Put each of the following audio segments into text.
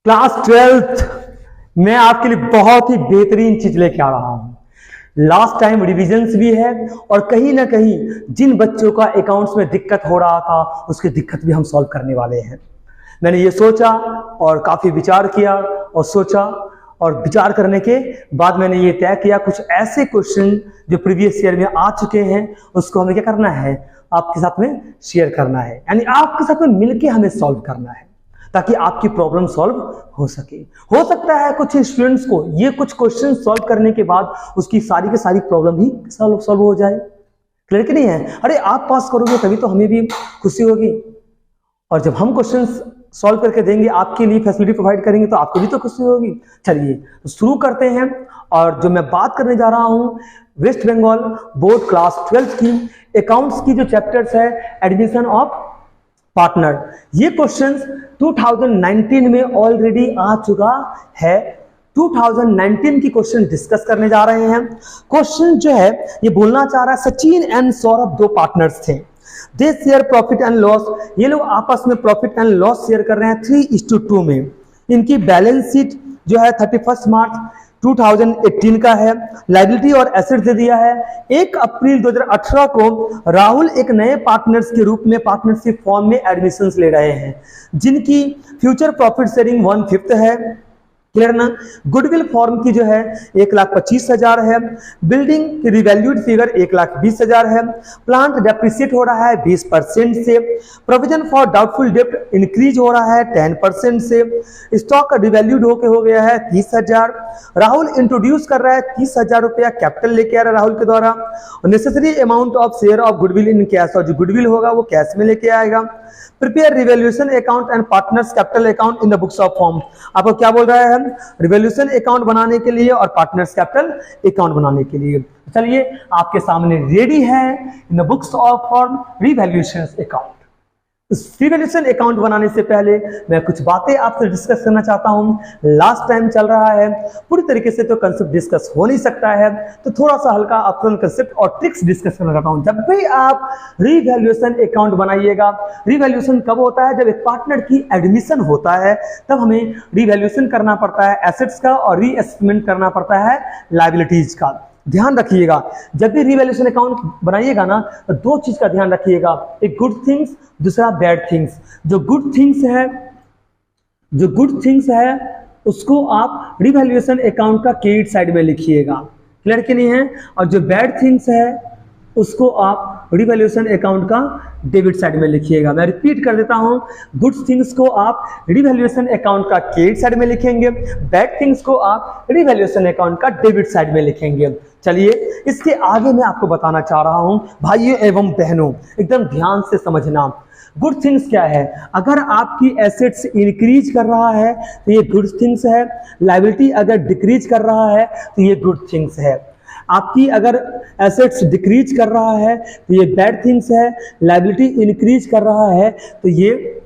Class 12th में आपके लिए बहुत ही बेहतरीन चीज लेके आ रहा हूं। लास्ट टाइम रिविजन्स भी है और कहीं ना कहीं जिन बच्चों का अकाउंट्स में दिक्कत हो रहा था उसकी दिक्कत भी हम सॉल्व करने वाले हैं। मैंने ये सोचा और काफी विचार किया और सोचा और विचार करने के बाद मैंने ये तय किया कुछ ऐसे क्वेश्चन जो प्रीवियस ईयर में आ चुके हैं उसको हमें क्या करना है, आपके साथ में शेयर करना है, यानी आपके साथ में मिलके हमें सॉल्व करना है ताकि आपकी प्रॉब्लम सॉल्व हो सके। हो सकता है कुछ स्टूडेंट्स को ये कुछ क्वेश्चन सॉल्व करने के बाद उसकी सारी की सारी प्रॉब्लम ही सॉल्व हो जाए। क्लियर कि नहीं है? अरे आप पास करोगे तभी तो हमें भी खुशी होगी और जब हम क्वेश्चन सॉल्व करके देंगे, आपके लिए फैसिलिटी प्रोवाइड करेंगे तो आपको भी तो खुशी होगी। चलिए तो शुरू करते हैं। और जो मैं बात करने जा रहा हूं वेस्ट बंगाल बोर्ड क्लास 12 की अकाउंट्स की जो चैप्टर्स है एडमिशन ऑफ पार्टनर, ये क्वेश्चंस 2019 में ऑलरेडी आ चुका है। 2019 की क्वेश्चन डिस्कस करने जा रहे हैं। क्वेश्चन जो है ये बोलना चाह रहा है सचिन एंड सौरभ दो पार्टनर्स थे, दे शेयर प्रॉफिट एंड लॉस। ये लोग आपस में प्रॉफिट एंड लॉस शेयर कर रहे हैं 3:2 में। इनकी बैलेंस शीट जो है 31 मार्च 2018 का है। लायबिलिटी और एसेट दे दिया है। 1 अप्रैल 2018 को राहुल एक नए पार्टनर्स के रूप में पार्टनरशिप फॉर्म में एडमिशंस ले रहे हैं जिनकी फ्यूचर प्रॉफिट शेयरिंग 1/5 है। क्लियर ना? गुडविल फॉर्म की जो है 1,25,000 है। बिल्डिंग की रिवैल्यूड फिगर 1,20,000 है। प्लांट डेप्रिसिएट हो रहा है 20% से। प्रोविजन फॉर डाउटफुल डेब्ट इंक्रीज हो रहा है 10% से। स्टॉक का डिवैल्यूड हो गया है 30,000। राहुल इंट्रोड्यूस कर रहा है 30,000 रुपया कैपिटल लेके आ रहा है राहुल के द्वारा। Necessary amount of share of goodwill in cash, और जो गुडविल होगा वो कैश में लेके आएगा। Prepare revaluation account and partners capital account in the books of form. आपको क्या बोल रहा है? रिवैल्यूएशन अकाउंट बनाने के लिए और पार्टनर्स कैपिटल अकाउंट बनाने के लिए। चलिए आपके सामने रेडी है in the books of form revaluation account. Revaluation account बनाने से पहले मैं कुछ बातें आपसे डिस्कस करना चाहता हूं। लास्ट टाइम चल रहा है, पूरी तरीके से तो कंसेप्ट डिस्कस हो नहीं सकता है, तो थोड़ा सा हल्का ऑप्शनल कंसेप्ट और ट्रिक्स डिस्कस करना चाहता हूं। जब भी आप रिवैल्यूएशन अकाउंट बनाइएगा, रिवैल्यूएशन कब होता है? जब एक पार्टनर की एडमिशन होता है तब हमें रिवैल्यूएशन करना पड़ता है एसेट्स का और रीएसेसमेंट करना पड़ता है लायबिलिटीज का। ध्यान रखिएगा जब भी रिवैल्यूएशन अकाउंट बनाइएगा ना तो दो चीज का ध्यान रखिएगा, एक गुड थिंग्स, दूसरा बैड थिंग्स। जो गुड थिंग्स है उसको आप रिवैल्यूएशन अकाउंट का क्रेडिट साइड में लिखिएगा। क्लियर कि नहीं है? और जो बैड थिंग्स है उसको आप रिवैल्यूएशन अकाउंट का डेबिट साइड में लिखिएगा। मैं रिपीट कर देता हूं, गुड थिंग्स को आप रिवैल्यूएशन अकाउंट का क्रेडिट साइड में लिखेंगे, बैड थिंग्स को आप रिवैल्यूएशन अकाउंट का डेबिट साइड में लिखेंगे। चलिए इसके आगे मैं आपको बताना चाह रहा हूं भाइयों एवं बहनों, एकदम ध्यान से समझना। गुड थिंग्स क्या है? अगर आपकी एसेट्स इंक्रीज कर रहा है तो ये गुड थिंग्स है। लायबिलिटी अगर डिक्रीज कर रहा है तो ये गुड थिंग्स है। आपकी अगर एसेट्स डिक्रीज कर रहा है तो ये बैड थिंग्स है। लायबिलिटी इंक्रीज कर रहा है तो ये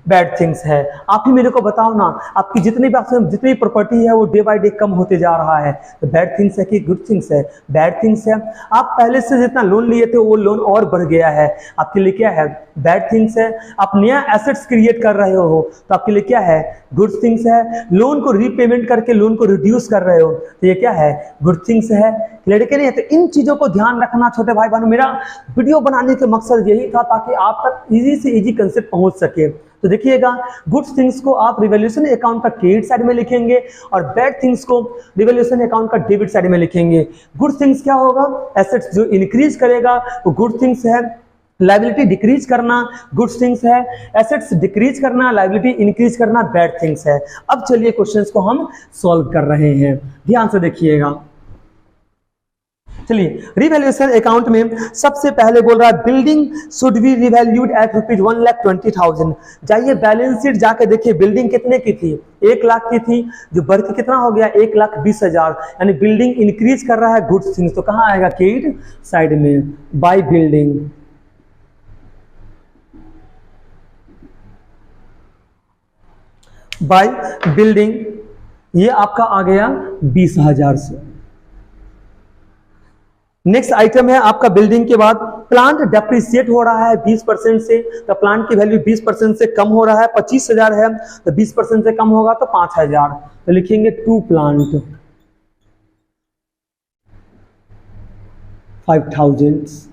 बैड थिंग्स है। आप ही मेरे को बताओ ना, आपकी जितनी प्रॉपर्टी है वो डे बाय डे कम होते जा रहा है, तो बैड थिंग्स है कि गुड थिंग्स है? बैड थिंग्स है। आप पहले से जितना लोन लिए थे वो लोन और बढ़ गया है, आपके लिए क्या है? बैड थिंग्स है। आप नया एसेट्स क्रिएट कर रहे हो तो आपके लिए क्या है? गुड थिंग्स है। लोन को रीपेमेंट करके लोन को रिड्यूस कर रहे हो तो ये क्या है? गुड थिंग्स है। क्लियर कि नहीं है? तो इन चीजों को ध्यान रखना छोटे भाई बहनों। मेरा वीडियो बनाने का मकसद यही था ताकि आप तक इजी से इजी कंसेप्ट पहुंच सके। तो देखिएगा, गुड थिंग्स को आप रिवैल्यूएशन अकाउंट का क्रेडिट साइड में लिखेंगे और बैड थिंग्स को रिवैल्यूएशन अकाउंट का डेबिट साइड में लिखेंगे। गुड थिंग्स क्या होगा? एसेट्स जो इंक्रीज करेगा वो गुड थिंग्स है। लायबिलिटी डिक्रीज करना गुड थिंग्स है। एसेट्स डिक्रीज करना, लायबिलिटी इंक्रीज करना बैड थिंग्स है। अब चलिए क्वेश्चंस को हम सॉल्व कर रहे हैं, ध्यान से देखिएगा। चलिए रिवैल्यूएशन अकाउंट में सबसे पहले बोल रहा है building should be revalued at ₹1,20,000। जाइए बैलेंस शीट जाके देखिए, बिल्डिंग कितने की थी? 1 लाख की थी, जो बढ़ के कितना हो गया? 1,20,000। यानी बिल्डिंग इंक्रीज कर रहा है गुड थिंग्स, तो कहां आएगा? क्रेडिट साइड में। बाय बिल्डिंग, बाय बिल्डिंग ये आपका आ गया 20,000 से। नेक्स्ट आइटम है आपका बिल्डिंग के बाद प्लांट डेप्रिसिएट हो रहा है 20% से, तो प्लांट की वैल्यू 20% से कम हो रहा है, 25,000 है तो 20% से कम होगा तो 5,000, तो लिखेंगे टू प्लांट 5,000।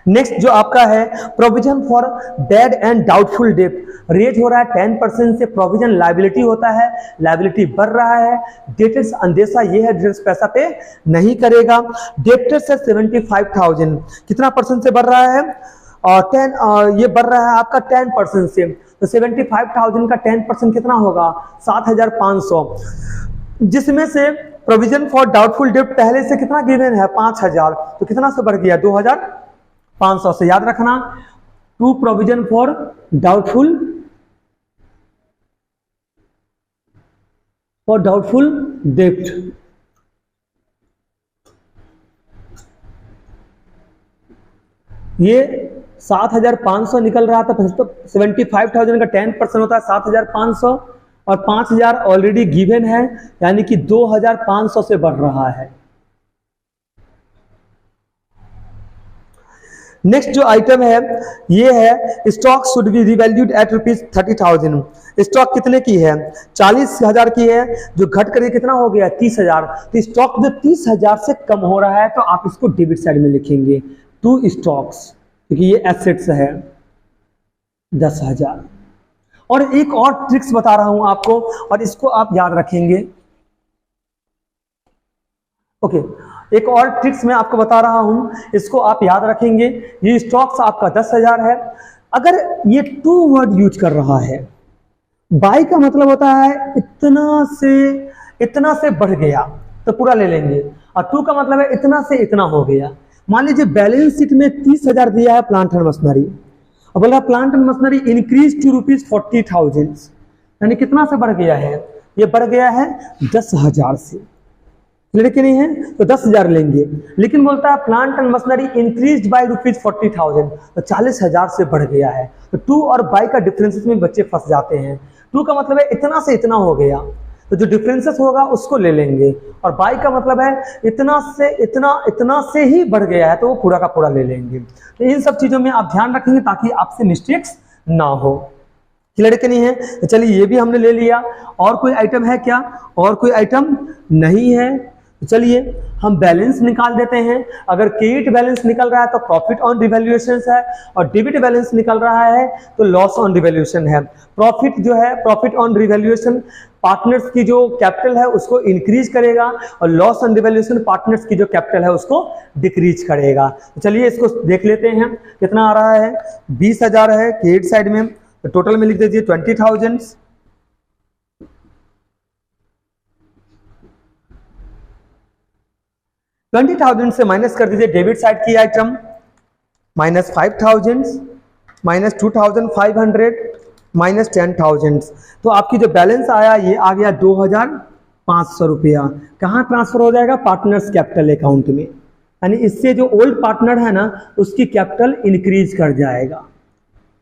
नेक्स्ट जो आपका है provision for bad and doubtful debt, raise हो रहा है 10% से, प्रोविजन लायबिलिटी होता है, लायबिलिटी बढ़ रहा है, डेटर्स अंदेशा ये है डेटर्स पैसा पे नहीं करेगा। डेटर्स है 75,000, कितना परसेंट से बढ़ रहा है और 10 ये बढ़ रहा है आपका 10% से, तो 75,000 का 10% कितना होगा 7,500, जिसमें से प्रोविजन फॉर डाउटफुल डेट पहले से कितना गिवन है 5,000, तो कितना से बढ़ गया 2,500 से, याद रखना to provision for doubtful debt. ये 7,500 निकल रहा था, तो 75,000 का 10% होता है 7,500 और 5,000 ऑलरेडी गिवन है, यानी कि 2,500 से बढ़ रहा है। नेक्स्ट जो आइटम है ये है stock should be revalued at ₹30,000। Stock कितने की है 40,000 की है, जो घट करके कितना हो गया 30,000, तो स्टॉक जो 30,000 से कम हो रहा है तो आप इसको डेबिट साइड में लिखेंगे टू स्टॉक्स, क्योंकि ये एसेट्स है 10,000। और एक और ट्रिक्स बता रहा हूं आपको और इसको आप याद रखेंगे। ओके, एक और ट्रिक्स मैं आपको बता रहा हूं, इसको आप याद रखेंगे। ये स्टॉक्स आपका 10,000 है, अगर ये टू वर्ड यूज कर रहा है, बाई का मतलब होता है इतना से बढ़ गया तो पूरा ले लेंगे, और टू का मतलब है इतना से इतना हो गया। मान लीजिए बैलेंस शीट में 30,000 दिया है प्लांट एंड मशीनरी, और बोल रहा plant and machinery increase to ₹40,000, यानी कितना से बढ़ गया है, ये बढ़ गया है 10,000 से, लड़के नहीं है तो 10,000 लेंगे, लेकिन बोलता है plant and machinery increase by ₹40,000, तो 40,000 से बढ़ गया है। तो टू और बाई का डिफरेंसेस में बच्चे फंस जाते हैं। टू का मतलब है इतना से इतना हो गया, तो जो डिफरेंसेस होगा उसको ले लेंगे, और बाई का मतलब है इतना से ही बढ़ गया है तो वो पूरा का पूरा ले लेंगे। तो इन सब चीजों में आप ध्यान रखेंगे ताकि आपसे मिस्टेक्स ना हो। क्लियर के नहीं है, तो चलिए ये भी हमने ले लिया। और कोई आइटम है क्या, और कोई आइटम नहीं है, तो चलिए हम बैलेंस निकाल देते हैं। अगर क्रेडिट बैलेंस निकल रहा है तो प्रॉफिट ऑन रिवैल्यूएशन है, और डेबिट बैलेंस निकल रहा है तो लॉस ऑन रिवैल्यूएशन है। प्रॉफिट जो है, प्रॉफिट ऑन रिवैल्यूएशन पार्टनर्स की जो कैपिटल है उसको इंक्रीज करेगा, और लॉस ऑन रिवैल्यूएशन पार्टनर्स की जो कैपिटल है उसको डिक्रीज करेगा। तो चलिए इसको देख लेते हैं कितना आ रहा है। 20,000 है क्रेडिट साइड में, तो टोटल में लिख दीजिए 20,000। 20,000 से माइनस कर दीजिए डेबिट साइड की आइटम, -5,000, -2,500, -10,000, तो आपकी जो बैलेंस आया ये आ गया 2,500 रुपया। कहाँ ट्रांसफर हो जाएगा, पार्टनर्स कैपिटल अकाउंट में, यानी इससे जो ओल्ड पार्टनर है ना उसकी कैपिटल इंक्रीज कर जाएगा।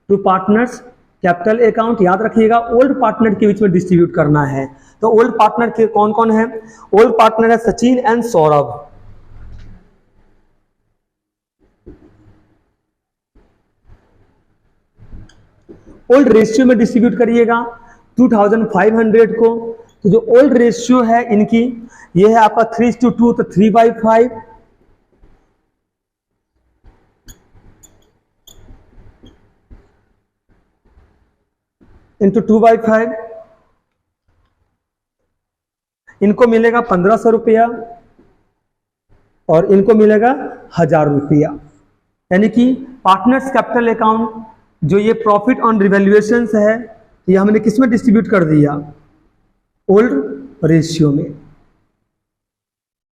टू पार्टनर्स कैपिटल अकाउंट, याद रखिएगा ओल्ड पार्टनर के बीच में डिस्ट्रीब्यूट करना है। तो ओल्ड पार्टनर के कौन कौन है, ओल्ड पार्टनर है Sachin and Saurabh. Old ratio में डिस्ट्रीब्यूट करिएगा 2,500 को, तो जो ओल्ड रेशियो है इनकी ये है आपका 3:2, तो 3/5 इंटू 2/5, इनको मिलेगा 1,500 रुपया और इनको मिलेगा 1,000 रुपया। यानी कि पार्टनर्स कैपिटल अकाउंट जो ये प्रॉफिट ऑन रिवैल्यूएशन है ये हमने किस में डिस्ट्रीब्यूट कर दिया, ओल्ड रेशियो में।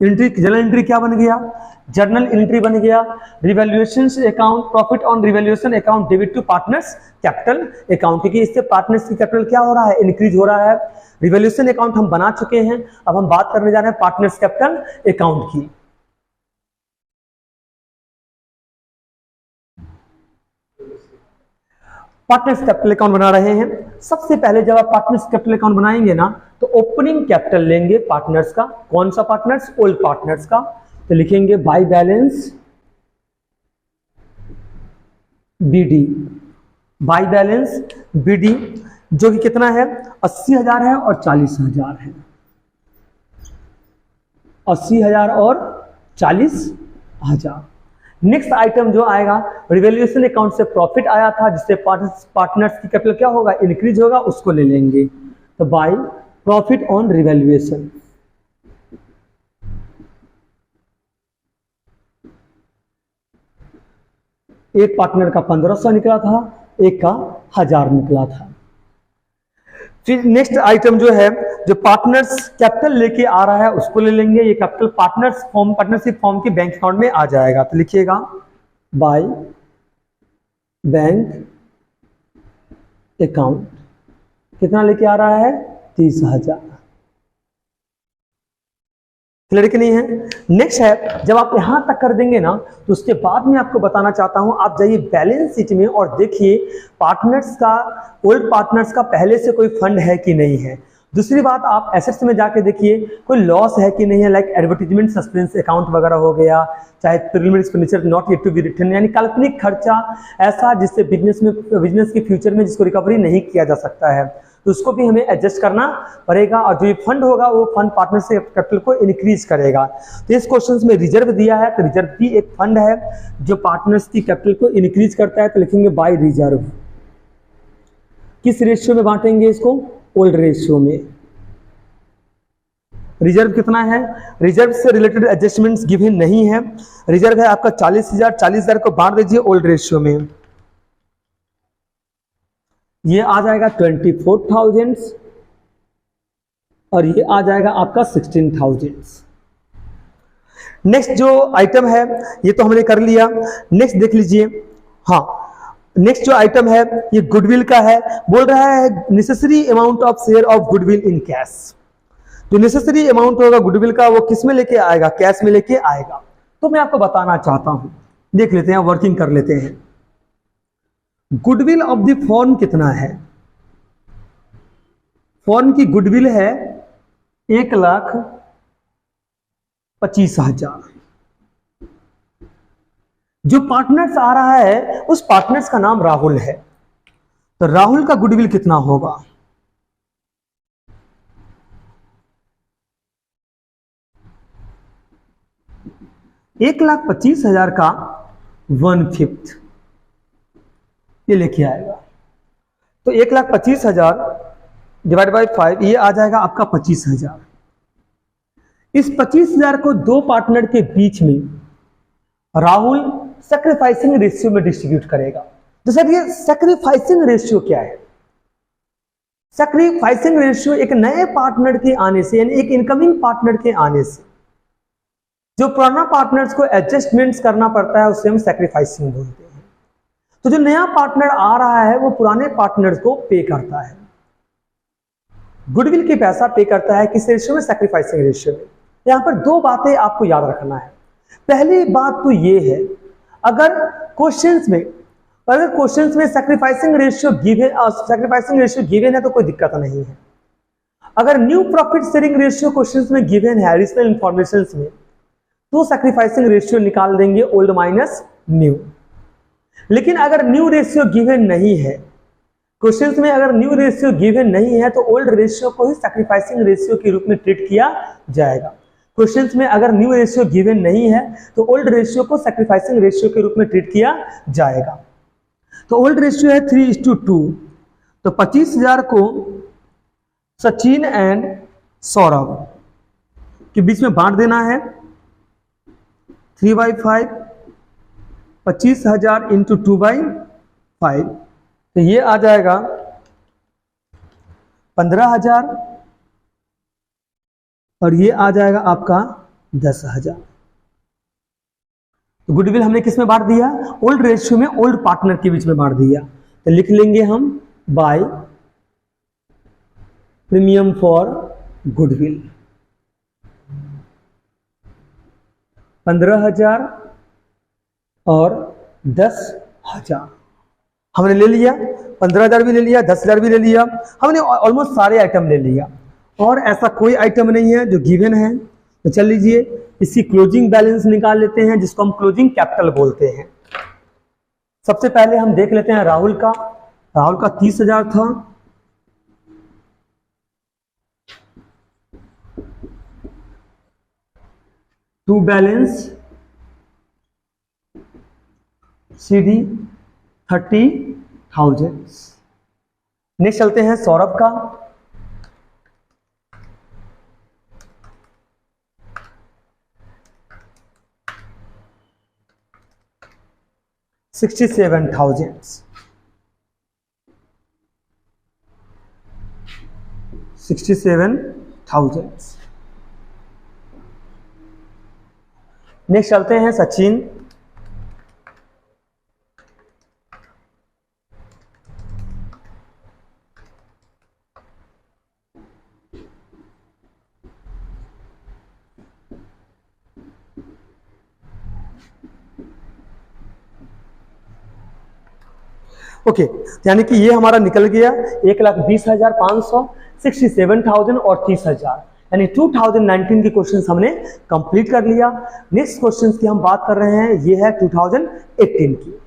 एंट्री, जर्नल एंट्री क्या बन गया, जर्नल एंट्री बन गया revaluation account, profit on revaluation account debit to partners capital account, क्योंकि इससे पार्टनर्स की कैपिटल क्या हो रहा है, इंक्रीज हो रहा है। रिवैल्यूएशन अकाउंट हम बना चुके हैं, अब हम बात करने जा रहे हैं पार्टनर्स कैपिटल अकाउंट की। पार्टनर्स कैपिटल अकाउंट बना रहे हैं। सबसे पहले जब आप पार्टनर्स कैपिटल अकाउंट बनाएंगे ना तो ओपनिंग कैपिटल लेंगे पार्टनर्स का, कौन सा पार्टनर्स, ओल्ड पार्टनर्स का, तो लिखेंगे by balance BD, by balance BD, जो कि कितना है 80,000 है और 40,000 है, 80,000 और 40,000। नेक्स्ट आइटम जो आएगा, रिवैल्यूएशन अकाउंट से प्रॉफिट आया था जिससे पार्टनर्स की कैपिटल क्या होगा, इंक्रीज होगा, उसको ले लेंगे। तो बाय प्रॉफिट ऑन रिवैल्यूएशन, एक पार्टनर का 1500 निकला था, एक का 1000 निकला था। फिर नेक्स्ट आइटम जो है, जो पार्टनर्स कैपिटल लेके आ रहा है उसको ले लेंगे। ये कैपिटल पार्टनरशिप फॉर्म के बैंक अकाउंट में आ जाएगा। तो लिखिएगा बाय बैंक अकाउंट, कितना लेके आ रहा है 30,000। क्लियर कि नहीं है? नेक्स्ट है, जब आप यहां तक कर देंगे ना तो उसके बाद में आपको बताना चाहता हूं, आप जाइए बैलेंस शीट में और देखिए पार्टनर्स का, ओल्ड पार्टनर्स का पहले से कोई फंड है कि नहीं है। दूसरी बात, आप एसेट्स में जाके देखिए कोई लॉस है कि नहीं है, लाइक एडवर्टीजमेंट सस्पेंस अकाउंट वगैरह हो गया, चाहे preliminary expenditure not yet to be written, यानी काल्पनिक खर्चा ऐसा जिससे बिजनेस के फ्यूचर में जिसको रिकवरी नहीं किया जा सकता है, तो उसको भी हमें एडजस्ट करना पड़ेगा। और जो ये फंड होगा वो फंड पार्टनरशिप कैपिटल को इंक्रीज करेगा। तो इस क्वेश्चन में रिजर्व दिया है, तो रिजर्व भी एक फंड है जो पार्टनर्स की कैपिटल को इंक्रीज करता है। तो लिखेंगे बाय रिजर्व। किस रेशियो में बांटेंगे इसको? ओल्ड रेशियो में। रिजर्व कितना है? रिजर्व से रिलेटेड एडजस्टमेंट्स गिवन नहीं है। रिजर्व है आपका 40,000, 40,000 को बांट दीजिए ओल्ड रेशियो में, ये आ जाएगा 24,000 और ये आ जाएगा आपका 16,000। नेक्स्ट जो आइटम है ये तो हमने कर लिया। नेक्स्ट देख लीजिए, हाँ नेक्स्ट जो आइटम है ये गुडविल का है। बोल रहा है necessary amount of share of goodwill in cash. जो नेसेसरी अमाउंट होगा गुडविल का वो किस में लेके आएगा? कैश में लेके आएगा। तो मैं आपको बताना चाहता हूं, देख लेते हैं, वर्किंग कर लेते हैं। गुडविल ऑफ द फॉर्म कितना है? फॉर्म की गुडविल है 1,25,000। जो पार्टनर्स आ रहा है उस पार्टनर्स का नाम राहुल है, तो राहुल का गुडविल कितना होगा? $1,25,000 का 1/5 ये लेके आएगा। तो 1,25,000 डिवाइड बाई 5 ये आ जाएगा आपका 25,000। इस 25,000 को दो पार्टनर के बीच में राहुल सैक्रिफाइसिंग रेशियो में डिस्ट्रीब्यूट करेगा। तो सर ये सैक्रिफाइसिंग रेशियो क्या है? सैक्रिफाइसिंग रेशियो एक नए पार्टनर के आने से, यानी एक इनकमिंग पार्टनर के आने से जो पुराना पार्टनर्स को एडजस्टमेंट्स करना पड़ता है उसे हम सैक्रिफाइसिंग बोलते हैं। तो जो नया पार्टनर आ रहा है वो पुराने पार्टनर्स को पे करता है, गुडविल की पैसा पे करता है। किस रेशियो में? सैक्रिफाइसिंग रेशियो में। यहां पर दो बातें आपको याद रखना है। पहली बात तो ये है, अगर क्वेश्चंस में सैक्रिफाइसिंग रेशियो गिवन है तो कोई दिक्कत नहीं है। अगर new profit sharing ratio questions में गिवन है एडिशनल इंफॉर्मेशन में, तो सैक्रिफाइसिंग रेशियो निकाल देंगे ओल्ड माइनस न्यू। लेकिन अगर न्यू रेशियो गिवन नहीं है, क्वेश्चंस में अगर न्यू रेशियो गिवन नहीं है तो ओल्ड रेशियो को ही सैक्रिफाइसिंग रेशियो के रूप में ट्रीट किया जाएगा। क्वेश्चंस में अगर न्यू रेशियो गिवन नहीं है तो ओल्ड रेशियो को सैक्रिफाइसिंग रेशियो के रूप में ट्रीट किया जाएगा। तो ओल्ड रेशियो है 3:2। तो 25,000 को सचिन एंड सौरभ के बीच में बांट देना है 3/5, 25,000 इंटू 2/5, तो ये आ जाएगा 15,000 और ये आ जाएगा आपका 10,000। तो गुडविल हमने किस में बांट दिया? ओल्ड रेशियो में, ओल्ड पार्टनर के बीच में बांट दिया। तो लिख लेंगे हम बाय प्रीमियम फॉर गुडविल 15,000 और 10,000 हमने ले लिया। 15,000 भी ले लिया, 10,000 भी ले लिया, हमने ऑलमोस्ट सारे आइटम ले लिया और ऐसा कोई आइटम नहीं है जो गिवन है। तो चल लीजिए इसकी क्लोजिंग बैलेंस निकाल लेते हैं, जिसको हम क्लोजिंग कैपिटल बोलते हैं। सबसे पहले हम देख लेते हैं राहुल का 30,000 था। To balance CD 30,000। नेक्स्ट चलते हैं सौरभ का। $67,000। नेक्स्ट चलते हैं सचिन। ओके, यानी कि ये हमारा निकल गया 1,20,500, 67,000 और 30,000, यानी 2019 के क्वेश्चंस हमने कंप्लीट कर लिया। नेक्स्ट क्वेश्चंस की हम बात कर रहे हैं, ये है 2018 की।